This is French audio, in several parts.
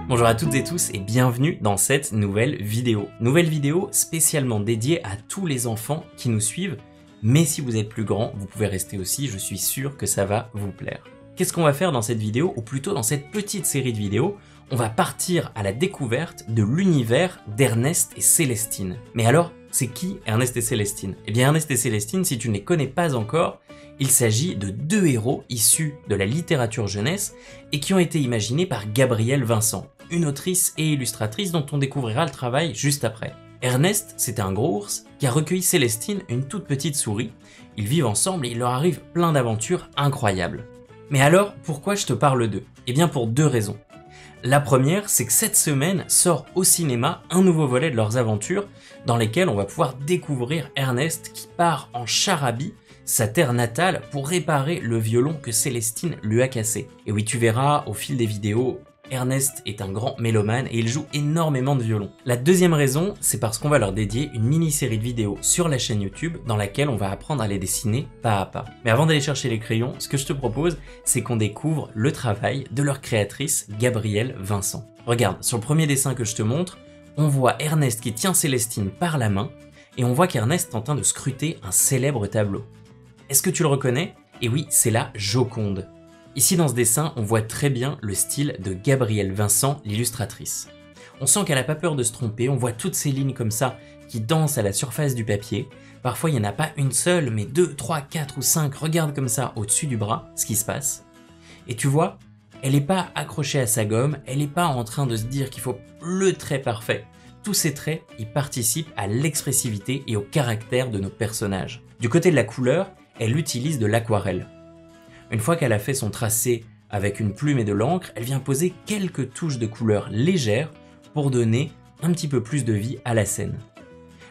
Bonjour à toutes et tous et bienvenue dans cette nouvelle vidéo. Nouvelle vidéo spécialement dédiée à tous les enfants qui nous suivent, mais si vous êtes plus grand, vous pouvez rester aussi, je suis sûr que ça va vous plaire. Qu'est-ce qu'on va faire dans cette vidéo, ou plutôt dans cette petite série de vidéos? On va partir à la découverte de l'univers d'Ernest et Célestine. Mais alors, c'est qui Ernest et Célestine? Eh bien Ernest et Célestine, si tu ne les connais pas encore, il s'agit de deux héros issus de la littérature jeunesse et qui ont été imaginés par Gabrielle Vincent, une autrice et illustratrice dont on découvrira le travail juste après. Ernest, c'est un gros ours qui a recueilli Célestine, une toute petite souris. Ils vivent ensemble et il leur arrive plein d'aventures incroyables. Mais alors, pourquoi je te parle d'eux? Eh bien pour deux raisons. La première, c'est que cette semaine sort au cinéma un nouveau volet de leurs aventures dans lesquelles on va pouvoir découvrir Ernest qui part en Charabie, sa terre natale, pour réparer le violon que Célestine lui a cassé. Et oui, tu verras au fil des vidéos, Ernest est un grand mélomane et il joue énormément de violon. La deuxième raison, c'est parce qu'on va leur dédier une mini-série de vidéos sur la chaîne YouTube dans laquelle on va apprendre à les dessiner pas à pas. Mais avant d'aller chercher les crayons, ce que je te propose, c'est qu'on découvre le travail de leur créatrice Gabrielle Vincent. Regarde, sur le premier dessin que je te montre, on voit Ernest qui tient Célestine par la main et on voit qu'Ernest est en train de scruter un célèbre tableau. Est-ce que tu le reconnais? Et oui, c'est la Joconde. Ici dans ce dessin, on voit très bien le style de Gabrielle Vincent, l'illustratrice. On sent qu'elle n'a pas peur de se tromper, on voit toutes ces lignes comme ça qui dansent à la surface du papier. Parfois il n'y en a pas une seule, mais 2, 3, 4 ou 5, regarde comme ça au-dessus du bras ce qui se passe. Et tu vois, elle n'est pas accrochée à sa gomme, elle n'est pas en train de se dire qu'il faut le trait parfait. Tous ces traits, ils participent à l'expressivité et au caractère de nos personnages. Du côté de la couleur, elle utilise de l'aquarelle. Une fois qu'elle a fait son tracé avec une plume et de l'encre, elle vient poser quelques touches de couleur légères pour donner un petit peu plus de vie à la scène.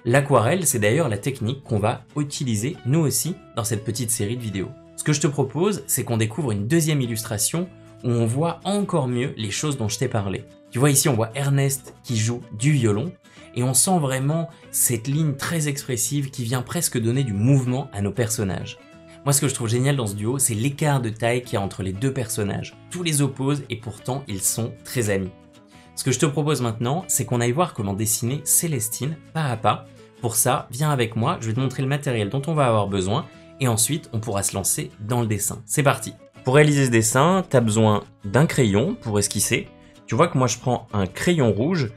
L'aquarelle, c'est d'ailleurs la technique qu'on va utiliser nous aussi dans cette petite série de vidéos. Ce que je te propose, c'est qu'on découvre une deuxième illustration où on voit encore mieux les choses dont je t'ai parlé. Tu vois ici, on voit Ernest qui joue du violon et on sent vraiment cette ligne très expressive qui vient presque donner du mouvement à nos personnages. Moi, ce que je trouve génial dans ce duo, c'est l'écart de taille qu'il y a entre les deux personnages. Tous les opposent et pourtant, ils sont très amis. Ce que je te propose maintenant, c'est qu'on aille voir comment dessiner Célestine pas à pas. Pour ça, viens avec moi, je vais te montrer le matériel dont on va avoir besoin et ensuite, on pourra se lancer dans le dessin. C'est parti! Pour réaliser ce dessin, tu as besoin d'un crayon pour esquisser. Tu vois que moi, je prends un crayon rouge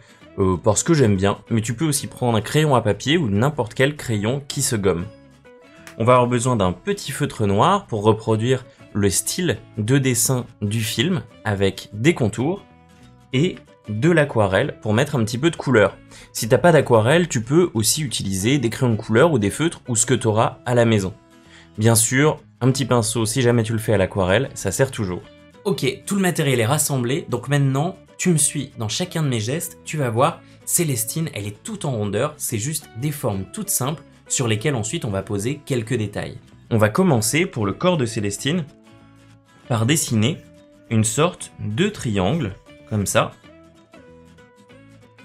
parce que j'aime bien, mais tu peux aussi prendre un crayon à papier ou n'importe quel crayon qui se gomme. On va avoir besoin d'un petit feutre noir pour reproduire le style de dessin du film avec des contours et de l'aquarelle pour mettre un petit peu de couleur. Si t'as pas d'aquarelle, tu peux aussi utiliser des crayons de couleur ou des feutres ou ce que tu auras à la maison. Bien sûr, un petit pinceau si jamais tu le fais à l'aquarelle, ça sert toujours. Ok, tout le matériel est rassemblé, donc maintenant tu me suis dans chacun de mes gestes, tu vas voir, Célestine, elle est toute en rondeur, c'est juste des formes toutes simples sur lesquelles ensuite on va poser quelques détails. On va commencer pour le corps de Célestine par dessiner une sorte de triangle, comme ça.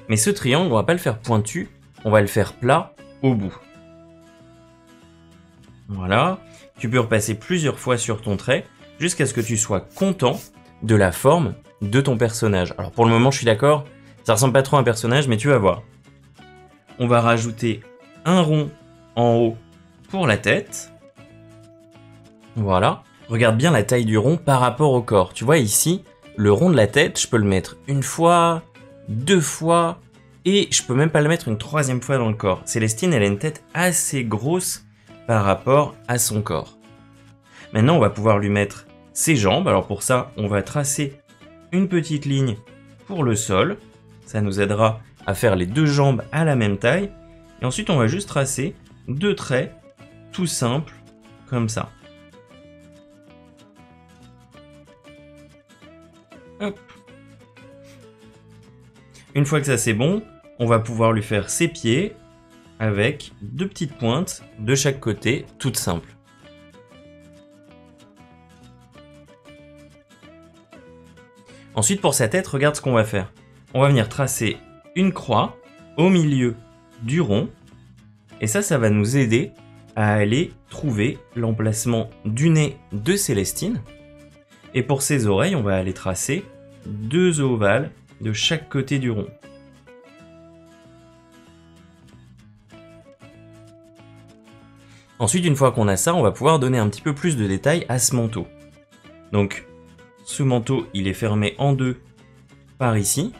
Mais ce triangle, on va pas le faire pointu, on va le faire plat au bout. Voilà, tu peux repasser plusieurs fois sur ton trait jusqu'à ce que tu sois content de la forme de ton personnage. Alors pour le moment, je suis d'accord, ça ressemble pas trop à un personnage, mais tu vas voir. On va rajouter un rond en haut pour la tête. Voilà. Regarde bien la taille du rond par rapport au corps. Tu vois ici, le rond de la tête, je peux le mettre une fois, deux fois, et je peux même pas le mettre une troisième fois dans le corps. Célestine, elle a une tête assez grosse par rapport à son corps. Maintenant, on va pouvoir lui mettre ses jambes. Alors pour ça, on va tracer une petite ligne pour le sol. Ça nous aidera à faire les deux jambes à la même taille. Et ensuite, on va juste tracer deux traits tout simples comme ça. Hop. Une fois que ça c'est bon, on va pouvoir lui faire ses pieds avec deux petites pointes de chaque côté, toutes simples. Ensuite pour sa tête, regarde ce qu'on va faire. On va venir tracer une croix au milieu du rond. Et ça va nous aider à aller trouver l'emplacement du nez de Célestine. Et pour ses oreilles, on va aller tracer deux ovales de chaque côté du rond. Ensuite, une fois qu'on a ça, on va pouvoir donner un petit peu plus de détails à ce manteau. Donc, ce manteau, il est fermé en deux par ici.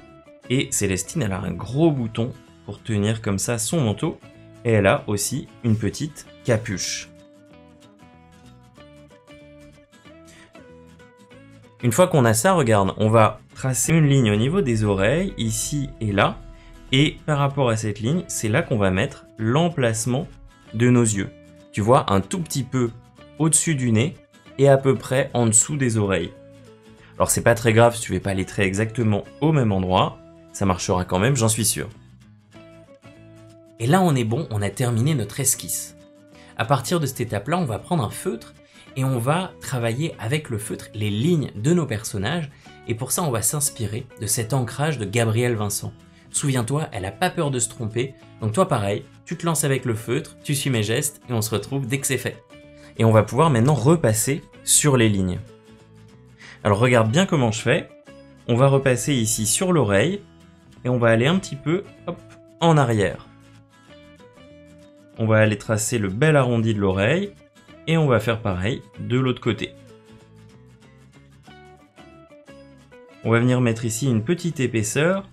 Et Célestine, elle a un gros bouton pour tenir comme ça son manteau. Et elle a aussi une petite capuche. Une fois qu'on a ça, regarde, on va tracer une ligne au niveau des oreilles, ici et là. Et par rapport à cette ligne, c'est là qu'on va mettre l'emplacement de nos yeux. Tu vois, un tout petit peu au-dessus du nez et à peu près en dessous des oreilles. Alors c'est pas très grave si tu fais pas les traits exactement au même endroit, ça marchera quand même, j'en suis sûr. Et là on est bon, on a terminé notre esquisse. À partir de cette étape-là, on va prendre un feutre et on va travailler avec le feutre les lignes de nos personnages. Et pour ça, on va s'inspirer de cet ancrage de Gabrielle Vincent. Souviens-toi, elle a pas peur de se tromper, donc toi pareil, tu te lances avec le feutre, tu suis mes gestes et on se retrouve dès que c'est fait. Et on va pouvoir maintenant repasser sur les lignes. Alors regarde bien comment je fais. On va repasser ici sur l'oreille et on va aller un petit peu hop, en arrière. On va aller tracer le bel arrondi de l'oreille et on va faire pareil de l'autre côté. On va venir mettre ici une petite épaisseur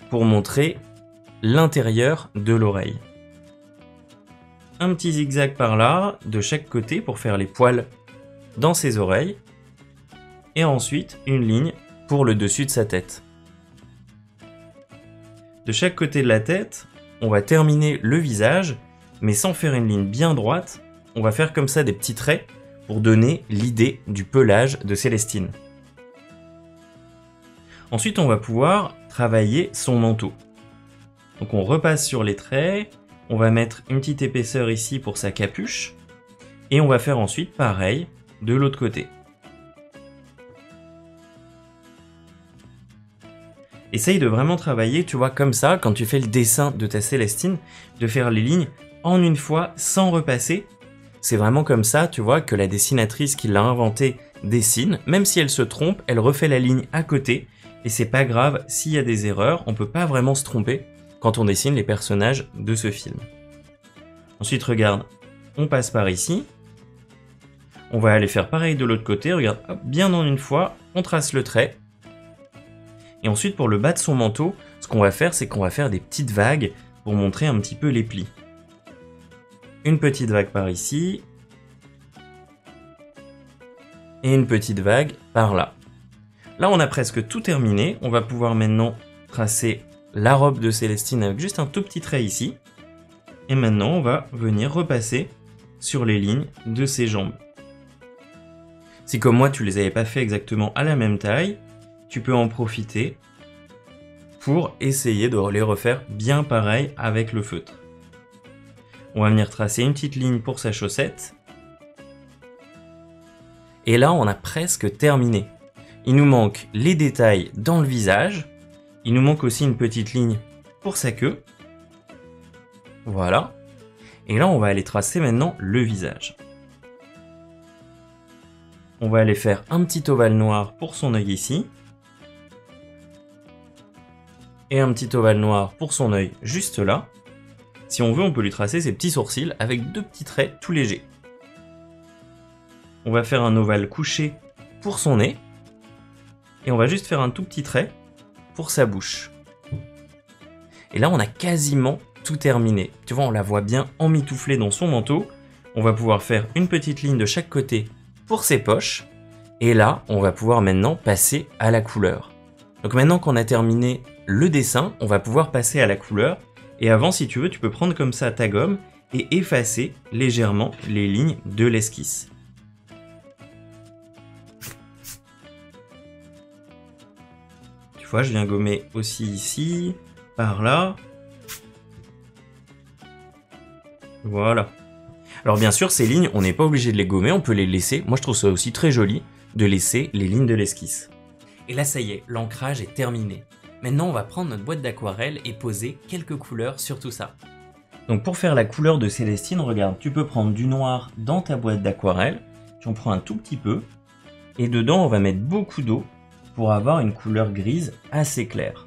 pour montrer l'intérieur de l'oreille. Un petit zigzag par là, de chaque côté pour faire les poils dans ses oreilles. Et ensuite, une ligne pour le dessus de sa tête. De chaque côté de la tête, on va terminer le visage, mais sans faire une ligne bien droite. On va faire comme ça des petits traits pour donner l'idée du pelage de Célestine. Ensuite, on va pouvoir travailler son manteau. Donc on repasse sur les traits, on va mettre une petite épaisseur ici pour sa capuche, et on va faire ensuite pareil de l'autre côté. Essaye de vraiment travailler, tu vois, comme ça, quand tu fais le dessin de ta Célestine, de faire les lignes en une fois sans repasser. C'est vraiment comme ça, tu vois, que la dessinatrice qui l'a inventé dessine. Même si elle se trompe, elle refait la ligne à côté. Et c'est pas grave s'il y a des erreurs, on peut pas vraiment se tromper quand on dessine les personnages de ce film. Ensuite, regarde, on passe par ici. On va aller faire pareil de l'autre côté, regarde, hop, bien en une fois, on trace le trait. Et ensuite, pour le bas de son manteau, ce qu'on va faire, c'est qu'on va faire des petites vagues pour montrer un petit peu les plis. Une petite vague par ici. Et une petite vague par là. Là, on a presque tout terminé. On va pouvoir maintenant tracer la robe de Célestine avec juste un tout petit trait ici. Et maintenant, on va venir repasser sur les lignes de ses jambes. Si comme moi, tu les avais pas fait exactement à la même taille, tu peux en profiter pour essayer de les refaire bien pareil avec le feutre. On va venir tracer une petite ligne pour sa chaussette. Et là, on a presque terminé. Il nous manque les détails dans le visage. Il nous manque aussi une petite ligne pour sa queue. Voilà. Et là, on va aller tracer maintenant le visage. On va aller faire un petit ovale noir pour son œil ici. Et un petit ovale noir pour son œil juste là. Si on veut, on peut lui tracer ses petits sourcils avec deux petits traits tout légers. On va faire un ovale couché pour son nez. Et on va juste faire un tout petit trait pour sa bouche. Et là, on a quasiment tout terminé. Tu vois, on la voit bien emmitouflée dans son manteau. On va pouvoir faire une petite ligne de chaque côté pour ses poches. Et là, on va pouvoir maintenant passer à la couleur. Donc maintenant qu'on a terminé le dessin, on va pouvoir passer à la couleur. Et avant, si tu veux, tu peux prendre comme ça ta gomme et effacer légèrement les lignes de l'esquisse. Tu vois, je viens gommer aussi ici, par là. Voilà. Alors bien sûr, ces lignes, on n'est pas obligé de les gommer, on peut les laisser. Moi, je trouve ça aussi très joli de laisser les lignes de l'esquisse. Et là, ça y est, l'ancrage est terminé. Maintenant, on va prendre notre boîte d'aquarelle et poser quelques couleurs sur tout ça. Donc pour faire la couleur de Célestine, regarde, tu peux prendre du noir dans ta boîte d'aquarelle. Tu en prends un tout petit peu. Et dedans, on va mettre beaucoup d'eau pour avoir une couleur grise assez claire.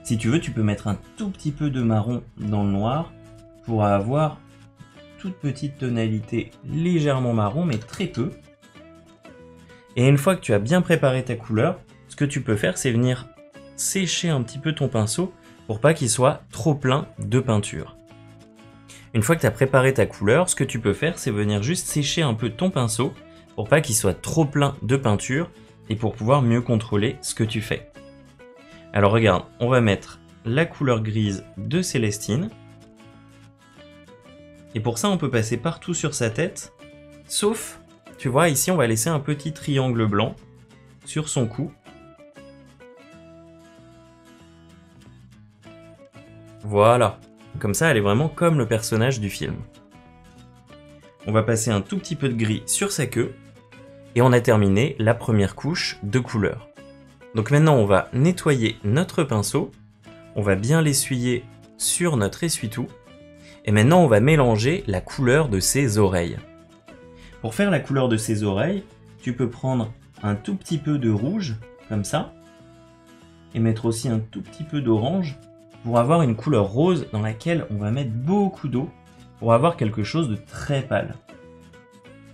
Si tu veux, tu peux mettre un tout petit peu de marron dans le noir pour avoir toute petite tonalité légèrement marron, mais très peu. Et une fois que tu as bien préparé ta couleur, ce que tu peux faire, c'est venir sécher un petit peu ton pinceau pour pas qu'il soit trop plein de peinture. Une fois que tu as préparé ta couleur, ce que tu peux faire, c'est venir juste sécher un peu ton pinceau pour pas qu'il soit trop plein de peinture et pour pouvoir mieux contrôler ce que tu fais. Alors regarde, on va mettre la couleur grise de Célestine. Et pour ça, on peut passer partout sur sa tête, sauf, tu vois, ici, on va laisser un petit triangle blanc sur son cou. Voilà, comme ça, elle est vraiment comme le personnage du film. On va passer un tout petit peu de gris sur sa queue, et on a terminé la première couche de couleur. Donc maintenant, on va nettoyer notre pinceau, on va bien l'essuyer sur notre essuie-tout, et maintenant on va mélanger la couleur de ses oreilles. Pour faire la couleur de ses oreilles, tu peux prendre un tout petit peu de rouge, comme ça, et mettre aussi un tout petit peu d'orange, pour avoir une couleur rose dans laquelle on va mettre beaucoup d'eau, pour avoir quelque chose de très pâle.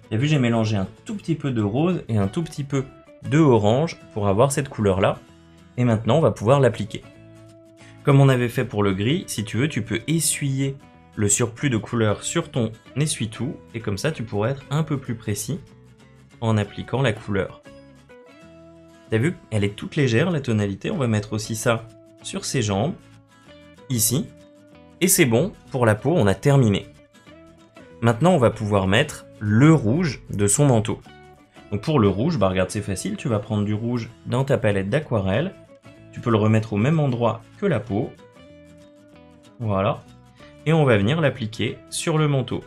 Tu as vu, j'ai mélangé un tout petit peu de rose et un tout petit peu de orange pour avoir cette couleur-là, et maintenant on va pouvoir l'appliquer. Comme on avait fait pour le gris, si tu veux, tu peux essuyer le surplus de couleur sur ton essuie-tout, et comme ça tu pourras être un peu plus précis en appliquant la couleur. T'as vu, elle est toute légère la tonalité, on va mettre aussi ça sur ses jambes, ici, et c'est bon, pour la peau on a terminé. Maintenant on va pouvoir mettre le rouge de son manteau. Donc pour le rouge, bah regarde, c'est facile, tu vas prendre du rouge dans ta palette d'aquarelle, tu peux le remettre au même endroit que la peau, voilà, et on va venir l'appliquer sur le manteau.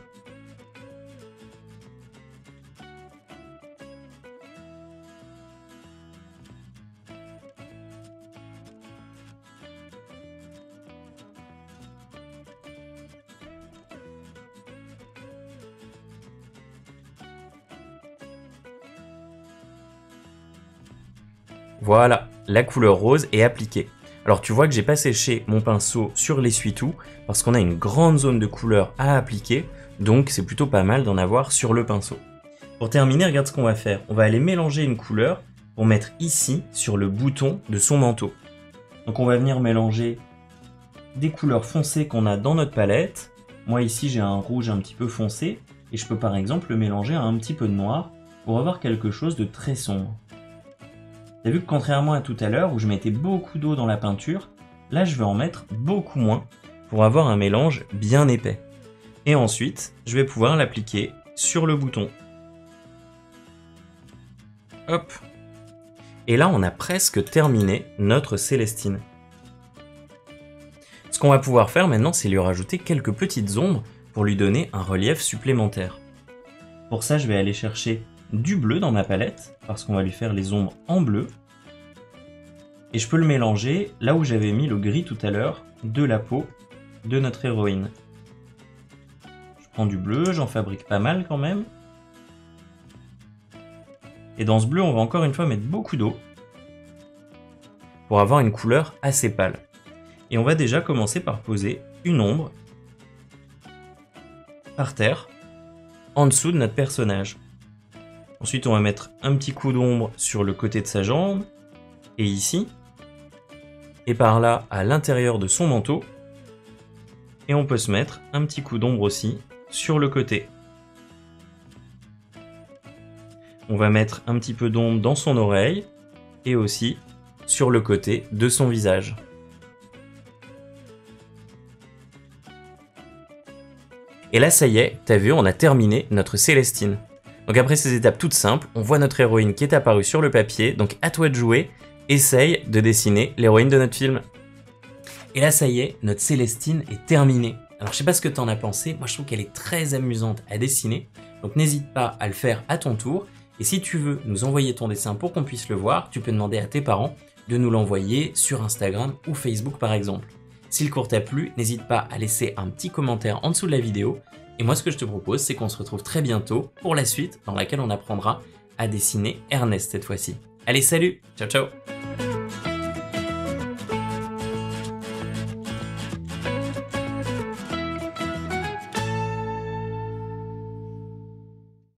Voilà, la couleur rose est appliquée. Alors tu vois que j'ai pas séché mon pinceau sur l'essuie-tout parce qu'on a une grande zone de couleur à appliquer, donc c'est plutôt pas mal d'en avoir sur le pinceau. Pour terminer, regarde ce qu'on va faire. On va aller mélanger une couleur pour mettre ici sur le bouton de son manteau. Donc on va venir mélanger des couleurs foncées qu'on a dans notre palette. Moi ici j'ai un rouge un petit peu foncé et je peux par exemple le mélanger à un petit peu de noir pour avoir quelque chose de très sombre. T'as vu que contrairement à tout à l'heure où je mettais beaucoup d'eau dans la peinture, là je vais en mettre beaucoup moins pour avoir un mélange bien épais. Et ensuite, je vais pouvoir l'appliquer sur le bouton. Hop. Et là on a presque terminé notre Célestine. Ce qu'on va pouvoir faire maintenant, c'est lui rajouter quelques petites ombres pour lui donner un relief supplémentaire. Pour ça, je vais aller chercher du bleu dans ma palette, parce qu'on va lui faire les ombres en bleu. Et je peux le mélanger là où j'avais mis le gris tout à l'heure de la peau de notre héroïne. Je prends du bleu, j'en fabrique pas mal quand même. Et dans ce bleu, on va encore une fois mettre beaucoup d'eau pour avoir une couleur assez pâle. Et on va déjà commencer par poser une ombre par terre, en dessous de notre personnage. Ensuite, on va mettre un petit coup d'ombre sur le côté de sa jambe, et ici, et par là, à l'intérieur de son manteau. Et on peut se mettre un petit coup d'ombre aussi sur le côté. On va mettre un petit peu d'ombre dans son oreille, et aussi sur le côté de son visage. Et là, ça y est, t'as vu, on a terminé notre Célestine. Donc après ces étapes toutes simples, on voit notre héroïne qui est apparue sur le papier, donc à toi de jouer, essaye de dessiner l'héroïne de notre film. Et là ça y est, notre Célestine est terminée. Alors je sais pas ce que t'en as pensé, moi je trouve qu'elle est très amusante à dessiner, donc n'hésite pas à le faire à ton tour, et si tu veux nous envoyer ton dessin pour qu'on puisse le voir, tu peux demander à tes parents de nous l'envoyer sur Instagram ou Facebook par exemple. Si le cours t'a plu, n'hésite pas à laisser un petit commentaire en dessous de la vidéo. Et moi, ce que je te propose, c'est qu'on se retrouve très bientôt pour la suite dans laquelle on apprendra à dessiner Ernest cette fois-ci. Allez, salut! Ciao, ciao!